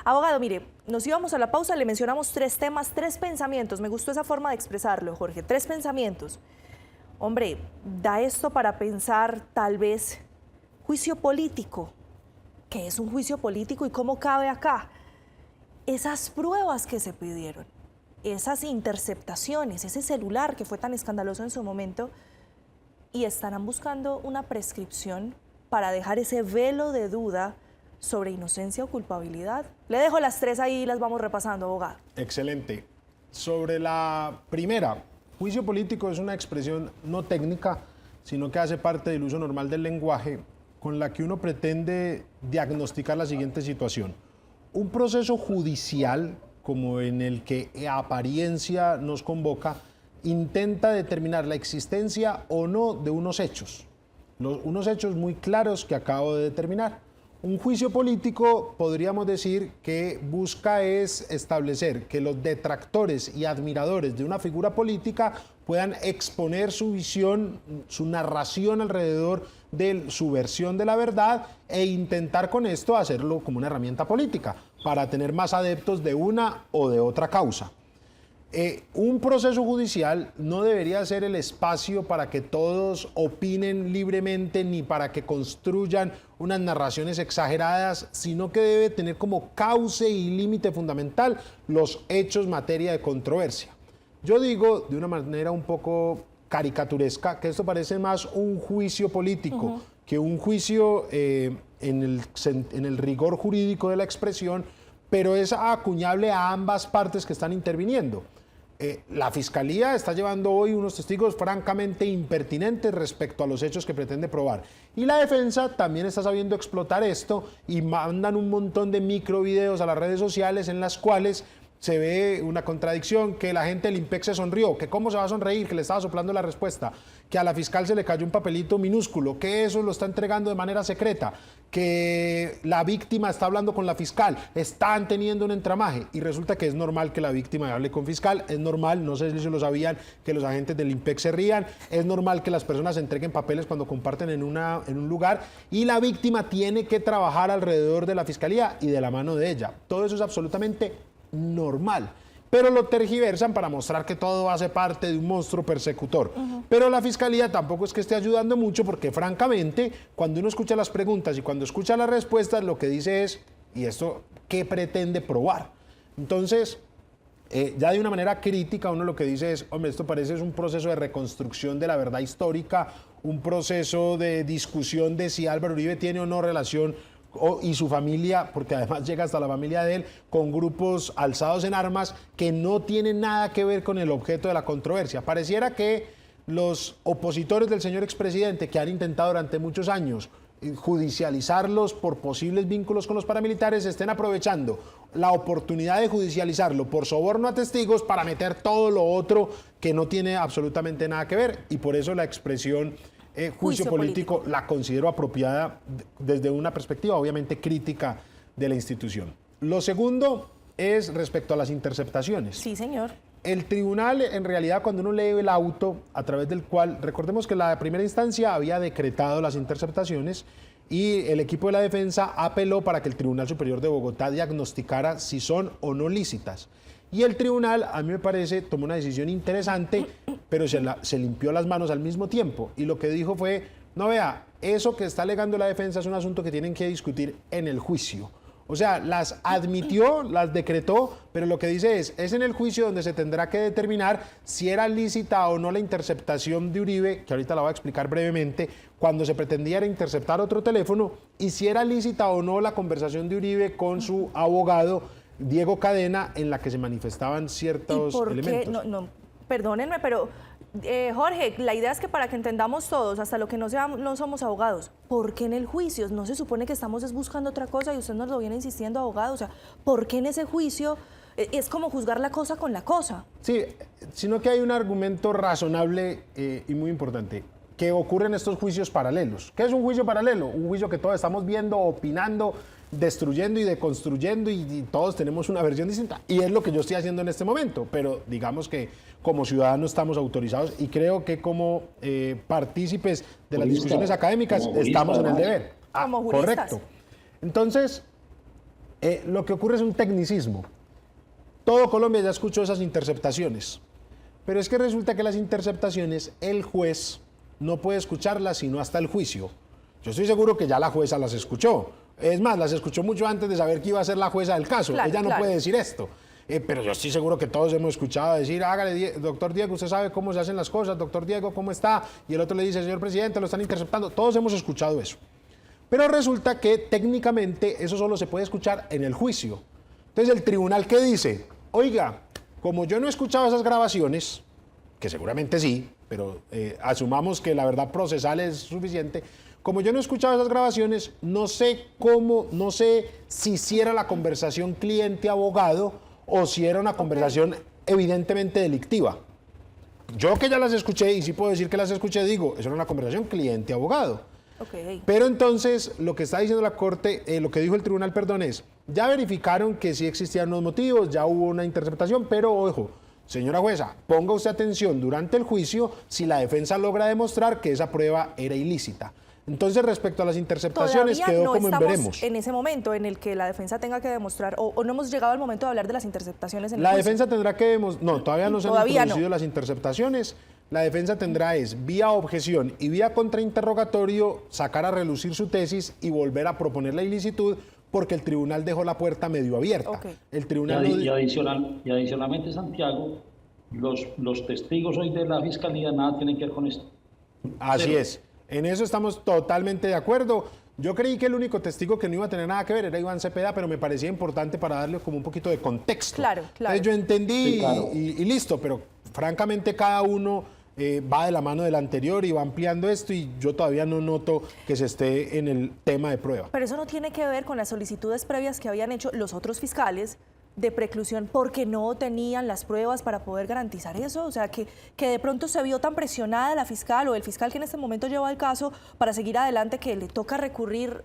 Abogado, mire, nos íbamos a la pausa, le mencionamos 3 temas, 3 pensamientos. Me gustó esa forma de expresarlo, Jorge. 3 pensamientos. Hombre, da esto para pensar tal vez juicio político. ¿Qué es un juicio político y cómo cabe acá? Esas pruebas que se pidieron, esas interceptaciones, ese celular que fue tan escandaloso en su momento, y estarán buscando una prescripción para dejar ese velo de duda sobre inocencia o culpabilidad. Le dejo las 3 ahí y las vamos repasando, abogado. Excelente. Sobre la primera, juicio político es una expresión no técnica, sino que hace parte del uso normal del lenguaje, con la que uno pretende diagnosticar la siguiente situación. Un proceso judicial, como en el que apariencia nos convoca, intenta determinar la existencia o no de unos hechos. Unos hechos muy claros que acabo de determinar. Un juicio político podríamos decir que busca es establecer que los detractores y admiradores de una figura política puedan exponer su visión, su narración alrededor de su versión de la verdad e intentar con esto hacerlo como una herramienta política para tener más adeptos de una o de otra causa. Un proceso judicial no debería ser el espacio para que todos opinen libremente ni para que construyan unas narraciones exageradas, sino que debe tener como cauce y límite fundamental los hechos materia de controversia. Yo digo de una manera un poco caricaturesca que esto parece más un juicio político que un juicio en el rigor jurídico de la expresión, pero es acuñable a ambas partes que están interviniendo. La Fiscalía está llevando hoy unos testigos francamente impertinentes respecto a los hechos que pretende probar. Y la defensa también está sabiendo explotar esto y mandan un montón de microvideos a las redes sociales en las cuales se ve una contradicción, que la gente del IMPEC se sonrió, que cómo se va a sonreír, que le estaba soplando la respuesta, que a la fiscal se le cayó un papelito minúsculo, que eso lo está entregando de manera secreta, que la víctima está hablando con la fiscal, están teniendo un entramaje y resulta que es normal que la víctima hable con fiscal, es normal, no sé si lo sabían, que los agentes del IMPEC se rían, es normal que las personas entreguen papeles cuando comparten en un lugar y la víctima tiene que trabajar alrededor de la fiscalía y de la mano de ella. Todo eso es absolutamente normal, pero lo tergiversan para mostrar que todo hace parte de un monstruo persecutor. Pero la Fiscalía tampoco es que esté ayudando mucho porque francamente, cuando uno escucha las preguntas y cuando escucha las respuestas, lo que dice es, ¿y esto qué pretende probar? Entonces, ya de una manera crítica, uno lo que dice es, hombre, esto parece es un proceso de reconstrucción de la verdad histórica, un proceso de discusión de si Álvaro Uribe tiene o no relación y su familia, porque además llega hasta la familia de él, con grupos alzados en armas que no tienen nada que ver con el objeto de la controversia. Pareciera que los opositores del señor expresidente, que han intentado durante muchos años judicializarlos por posibles vínculos con los paramilitares, estén aprovechando la oportunidad de judicializarlo por soborno a testigos para meter todo lo otro que no tiene absolutamente nada que ver. Y por eso la expresión juicio político la considero apropiada desde una perspectiva obviamente crítica de la institución. Lo segundo es respecto a las interceptaciones. Sí, señor. El tribunal, en realidad, cuando uno lee el auto a través del cual, recordemos que la primera instancia había decretado las interceptaciones y el equipo de la defensa apeló para que el Tribunal Superior de Bogotá diagnosticara si son o no lícitas. Y el tribunal, a mí me parece, tomó una decisión interesante, pero se limpió las manos al mismo tiempo. Y lo que dijo fue, no vea, eso que está alegando la defensa es un asunto que tienen que discutir en el juicio. O sea, las admitió, las decretó, pero lo que dice es en el juicio donde se tendrá que determinar si era lícita o no la interceptación de Uribe, que ahorita la voy a explicar brevemente, cuando se pretendía interceptar otro teléfono, y si era lícita o no la conversación de Uribe con su abogado, Diego Cadena, en la que se manifestaban ciertos elementos. No, perdónenme, pero Jorge, la idea es que para que entendamos todos, hasta lo que no somos abogados, ¿por qué en el juicio? ¿No se supone que estamos buscando otra cosa y usted nos lo viene insistiendo, abogado? O sea, ¿por qué en ese juicio es como juzgar la cosa con la cosa? Sí, sino que hay un argumento razonable y muy importante, que ocurre en estos juicios paralelos. ¿Qué es un juicio paralelo? Un juicio que todos estamos viendo, opinando, destruyendo y deconstruyendo y todos tenemos una versión distinta. Y es lo que yo estoy haciendo en este momento, pero digamos que como ciudadanos estamos autorizados y creo que como partícipes de las discusiones académicas estamos en el deber. Como juristas. Correcto. Entonces, Lo que ocurre es un tecnicismo. Todo Colombia ya escuchó esas interceptaciones, pero es que resulta que las interceptaciones el juez no puede escucharlas sino hasta el juicio. Yo estoy seguro que ya la jueza las escuchó. Es más, las escuchó mucho antes de saber que iba a ser la jueza del caso. Claro, Ella no claro. puede decir esto. Pero yo estoy seguro que todos hemos escuchado decir, hágale, doctor Diego, usted sabe cómo se hacen las cosas, doctor Diego, ¿cómo está? Y el otro le dice, señor presidente, lo están interceptando. Todos hemos escuchado eso. Pero resulta que técnicamente eso solo se puede escuchar en el juicio. Entonces el tribunal, ¿qué dice? Oiga, como yo no he escuchado esas grabaciones, que seguramente sí, pero asumamos que la verdad procesal es suficiente, como yo no he escuchado esas grabaciones, no sé si hiciera la conversación cliente-abogado o si era una conversación evidentemente delictiva. Yo que ya las escuché, y sí puedo decir que las escuché, digo, eso era una conversación cliente-abogado. Ok. Pero entonces, lo que está diciendo la Corte, lo que dijo el tribunal, perdón, es, ya verificaron que sí existían unos motivos, ya hubo una interceptación, pero ojo, señora jueza, ponga usted atención durante el juicio si la defensa logra demostrar que esa prueba era ilícita. Entonces, respecto a las interceptaciones, Todavía quedó no como en estamos veremos. en ese momento en el que la defensa tenga que demostrar, o no hemos llegado al momento de hablar de las interceptaciones en el La juicio. defensa tendrá que demostrar, no, todavía no se han Todavía introducido no. las interceptaciones. La defensa tendrá vía objeción y vía contrainterrogatorio, sacar a relucir su tesis y volver a proponer la ilicitud porque el tribunal dejó la puerta medio abierta. Ok. El Y, tribunal adicionalmente, Santiago, los testigos hoy de la Fiscalía nada tienen que ver con esto. Así Pero- es. En eso estamos totalmente de acuerdo. Yo creí que el único testigo que no iba a tener nada que ver era Iván Cepeda, pero me parecía importante para darle como un poquito de contexto. Claro, claro. Entonces yo entendí Sí, claro. y listo, pero francamente cada uno va de la mano del anterior y va ampliando esto y yo todavía no noto que se esté en el tema de prueba. Pero eso no tiene que ver con las solicitudes previas que habían hecho los otros fiscales de preclusión porque no tenían las pruebas para poder garantizar eso. O sea, que de pronto se vio tan presionada la fiscal o el fiscal que en este momento lleva el caso para seguir adelante que le toca recurrir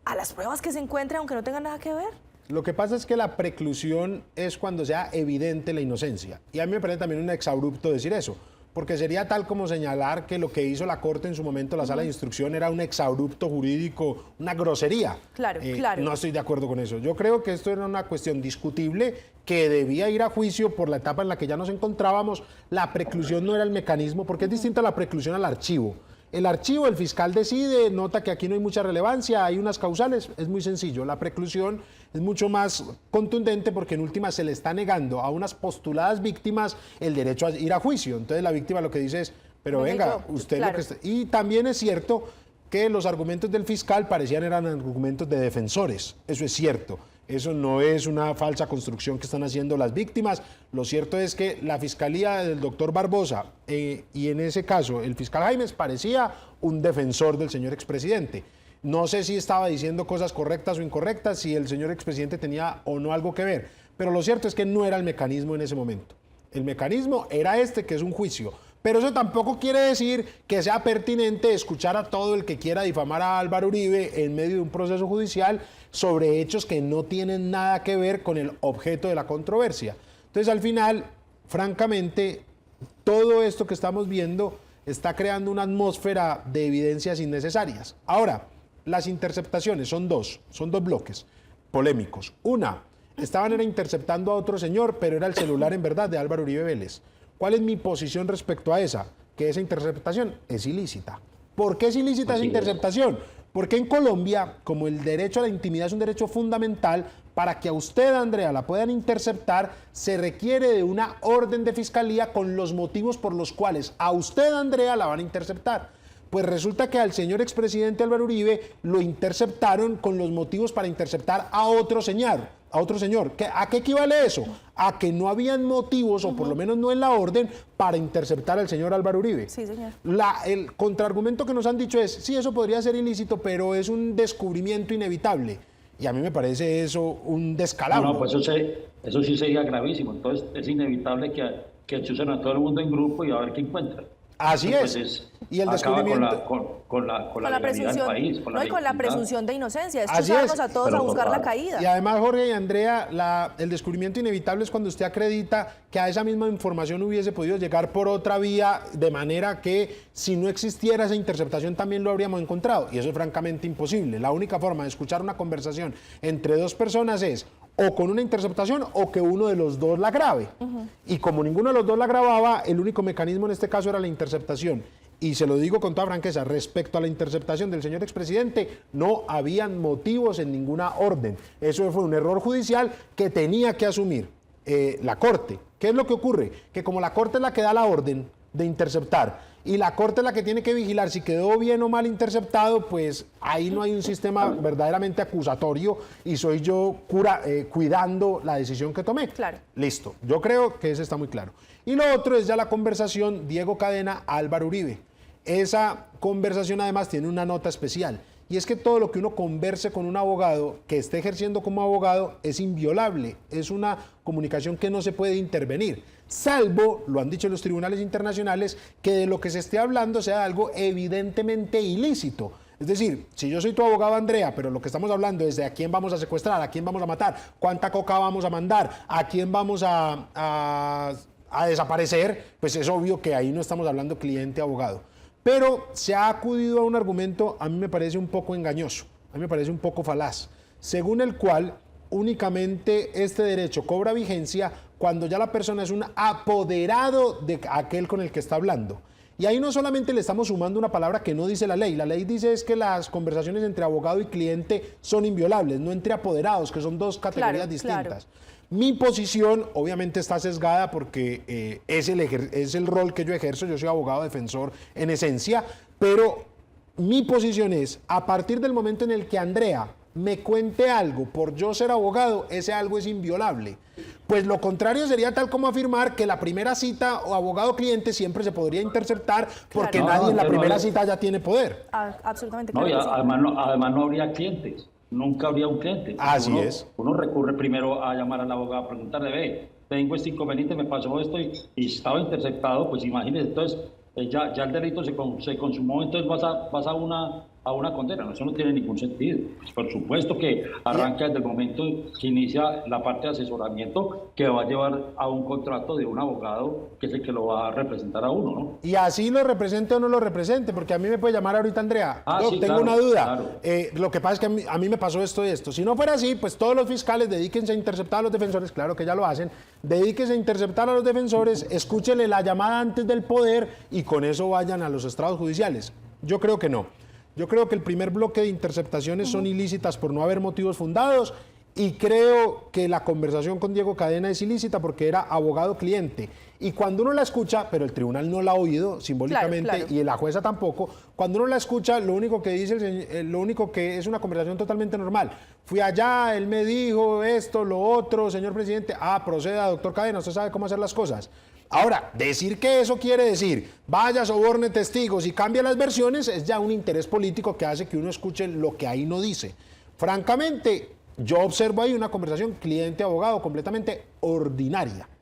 a las pruebas que se encuentren aunque no tengan nada que ver. Lo que pasa es que la preclusión es cuando sea evidente la inocencia. Y a mí me parece también un exabrupto decir eso, porque sería tal como señalar que lo que hizo la Corte en su momento, la sala de instrucción, era un exabrupto jurídico, una grosería. Claro, claro. No estoy de acuerdo con eso. Yo creo que esto era una cuestión discutible que debía ir a juicio por la etapa en la que ya nos encontrábamos. La preclusión no era el mecanismo, porque es distinta la preclusión al archivo. El archivo, el fiscal decide, nota que aquí no hay mucha relevancia, hay unas causales, es muy sencillo. La preclusión es mucho más contundente porque en última se le está negando a unas postuladas víctimas el derecho a ir a juicio. Entonces la víctima lo que dice es, pero Venga, venga, yo, usted claro. lo que está... Y también es cierto que los argumentos del fiscal parecían eran argumentos de defensores, eso es cierto. Eso no es una falsa construcción que están haciendo las víctimas. Lo cierto es que la fiscalía del doctor Barbosa y en ese caso el fiscal Jaimes parecía un defensor del señor expresidente. No sé si estaba diciendo cosas correctas o incorrectas, si el señor expresidente tenía o no algo que ver, pero lo cierto es que no era el mecanismo en ese momento. El mecanismo era este, que es un juicio. Pero eso tampoco quiere decir que sea pertinente escuchar a todo el que quiera difamar a Álvaro Uribe en medio de un proceso judicial sobre hechos que no tienen nada que ver con el objeto de la controversia. Entonces, al final, francamente, todo esto que estamos viendo está creando una atmósfera de evidencias innecesarias. Ahora, las interceptaciones son dos bloques polémicos. Una, estaban interceptando a otro señor, pero era el celular en verdad de Álvaro Uribe Vélez. ¿Cuál es mi posición respecto a esa? Que esa interceptación es ilícita. ¿Por qué es ilícita esa interceptación? Porque en Colombia, como el derecho a la intimidad es un derecho fundamental, para que a usted, Andrea, la puedan interceptar, se requiere de una orden de fiscalía con los motivos por los cuales a usted, Andrea, la van a interceptar. Pues resulta que al señor expresidente Álvaro Uribe lo interceptaron con los motivos para interceptar a otro señor. ¿A qué equivale eso? A que no habían motivos, o por lo menos no en la orden, para interceptar al señor Álvaro Uribe. Sí, señor. El contraargumento que nos han dicho es, sí, eso podría ser ilícito, pero es un descubrimiento inevitable. Y a mí me parece eso un descalabro. No, pues eso sí sería gravísimo. Entonces es inevitable que chusen a todo el mundo en grupo y a ver qué encuentran. Así Pues es. Y el acaba descubrimiento... con la legalidad del presunción, país, con la no, y con la legitimidad. presunción de inocencia. Es Así chuzarnos es. a todos Pero a buscar la total. caída. Y además, Jorge y Andrea, el descubrimiento inevitable es cuando usted acredita que a esa misma información hubiese podido llegar por otra vía, de manera que si no existiera esa interceptación también lo habríamos encontrado. Y eso es francamente imposible. La única forma de escuchar una conversación entre dos personas es o con una interceptación o que uno de los dos la grabe. Y como ninguno de los dos la grababa, el único mecanismo en este caso era la interceptación. Y se lo digo con toda franqueza, respecto a la interceptación del señor expresidente, no habían motivos en ninguna orden. Eso fue un error judicial que tenía que asumir la Corte. ¿Qué es lo que ocurre? Que como la Corte es la que da la orden de interceptar y la Corte es la que tiene que vigilar si quedó bien o mal interceptado, pues ahí no hay un sistema verdaderamente acusatorio y soy yo cuidando la decisión que tomé. Claro. Listo, yo creo que eso está muy claro. Y lo otro es ya la conversación Diego Cadena-Álvaro Uribe. Esa conversación además tiene una nota especial y es que todo lo que uno converse con un abogado que esté ejerciendo como abogado es inviolable, es una comunicación que no se puede intervenir, salvo, lo han dicho los tribunales internacionales, que de lo que se esté hablando sea algo evidentemente ilícito. Es decir, si yo soy tu abogado, Andrea, pero lo que estamos hablando es de a quién vamos a secuestrar, a quién vamos a matar, cuánta coca vamos a mandar, a quién vamos a desaparecer, pues es obvio que ahí no estamos hablando cliente-abogado. Pero se ha acudido a un argumento, a mí me parece un poco engañoso, a mí me parece un poco falaz, según el cual únicamente este derecho cobra vigencia cuando ya la persona es un apoderado de aquel con el que está hablando. Y ahí no solamente le estamos sumando una palabra que no dice la ley dice es que las conversaciones entre abogado y cliente son inviolables, no entre apoderados, que son dos categorías distintas. Claro. Mi posición obviamente está sesgada porque es el rol que yo ejerzo, yo soy abogado defensor en esencia, pero mi posición es, a partir del momento en el que Andrea me cuente algo por yo ser abogado, ese algo es inviolable. Pues lo contrario sería tal como afirmar que la primera cita o abogado-cliente siempre se podría interceptar porque Claro. nadie en la pero primera no- cita ya tiene poder. Absolutamente, No, claro y que sí. además no habría clientes, nunca habría un cliente. Así es. Uno recurre primero a llamar al abogado a preguntarle, ve, tengo este inconveniente, me pasó esto y estaba interceptado, pues imagínese, entonces ya el delito se consumó, entonces vas a una condena. Eso no tiene ningún sentido. Pues por supuesto que arranca desde el momento que inicia la parte de asesoramiento que va a llevar a un contrato de un abogado que es el que lo va a representar a uno, ¿no? Y así lo represente o no lo represente, porque a mí me puede llamar ahorita Andrea. Ah, Doc, sí, tengo claro, una duda. claro. Lo que pasa es que a mí me pasó esto y esto. Si no fuera así, pues todos los fiscales dedíquense a interceptar a los defensores, claro que ya lo hacen, dedíquense a interceptar a los defensores, escúchenle la llamada antes del poder y con eso vayan a los estrados judiciales. Yo creo que no. Yo creo que el primer bloque de interceptaciones son ilícitas por no haber motivos fundados y creo que la conversación con Diego Cadena es ilícita porque era abogado-cliente. Y cuando uno la escucha, pero el tribunal no la ha oído simbólicamente Claro. y la jueza tampoco, cuando uno la escucha, lo único que dice, lo único que es una conversación totalmente normal. Fui allá, él me dijo esto, lo otro, señor presidente, proceda, doctor Cadena, usted sabe cómo hacer las cosas. Ahora, decir que eso quiere decir, vaya, soborne testigos y cambia las versiones, es ya un interés político que hace que uno escuche lo que ahí no dice. Francamente, yo observo ahí una conversación cliente-abogado completamente ordinaria.